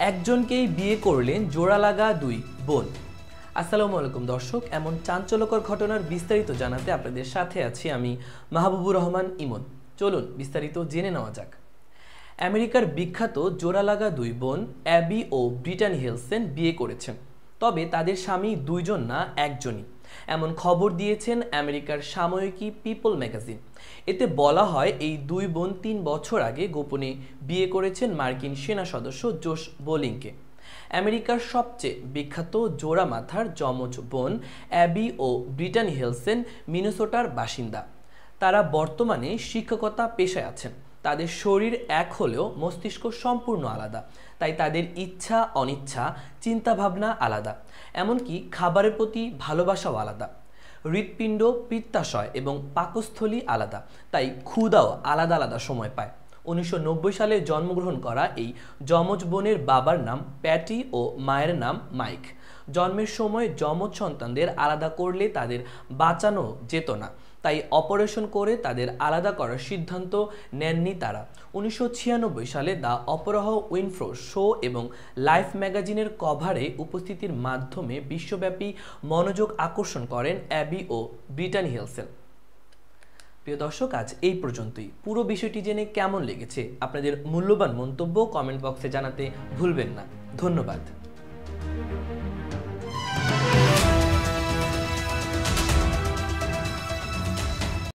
একজনকেই বিয়ে করলেন জোড়া লাগা দুই বোন। আসসালামু আলাইকুম দর্শক, এমন চাঞ্চল্যকর ঘটনার বিস্তারিত জানাতে আপনাদের সাথে আছি আমি মাহবুবুর রহমান ইমন। চলুন বিস্তারিত জেনে নেওয়া যাক। আমেরিকার বিখ্যাত জোড়া লাগা দুই বোন অ্যাবি ও ব্রিটানি হেলসেন বিয়ে করেছেন, তবে তাদের স্বামী দুইজন না, একজনই। এমন খবর দিয়েছেন আমেরিকার সাময়িকী পিপল ম্যাগাজিন। এতে বলা হয় এই দুই বোন ৩ বছর আগে গোপনে বিয়ে করেছেন মার্কিন সেনা সদস্য জোশ বোলিংকে। আমেরিকার সবচেয়ে বিখ্যাত জোড়া মাথার যমজ বোন অ্যাবি ও ব্রিটানি হেলসেন মিনেসোটার বাসিন্দা। তারা বর্তমানে শিক্ষকতা পেশায় আছেন। তাদের শরীর এক হলেও মস্তিষ্ক সম্পূর্ণ আলাদা, তাই তাদের ইচ্ছা অনিচ্ছা চিন্তাভাবনা আলাদা, এমনকি খাবারের প্রতি ভালোবাসাও আলাদা। হৃৎপিণ্ড, পিত্তাশয় এবং পাকস্থলী আলাদা, তাই ক্ষুধাও আলাদা আলাদা সময় পায়। 1990 সালে জন্মগ্রহণ করা এই যমজ বোনের বাবার নাম প্যাটি ও মায়ের নাম মাইক। জন্মের সময় যমজ সন্তানদের আলাদা করলে তাদের বাঁচানো যেত না, তাই অপারেশন করে তাদের আলাদা করার সিদ্ধান্ত নেননি তারা। 1996 সালে দ্য অপরাহ উইনফ্রো শো এবং লাইফ ম্যাগাজিনের কভারে উপস্থিতির মাধ্যমে বিশ্বব্যাপী মনোযোগ আকর্ষণ করেন অ্যাবি ও ব্রিটানি হেলসেন। প্রিয় দর্শক, আজ এই পর্যন্তই। পুরো বিষয়টি জেনে কেমন লেগেছে আপনাদের মূল্যবান মন্তব্য কমেন্ট বক্সে জানাতে ভুলবেন না। ধন্যবাদ।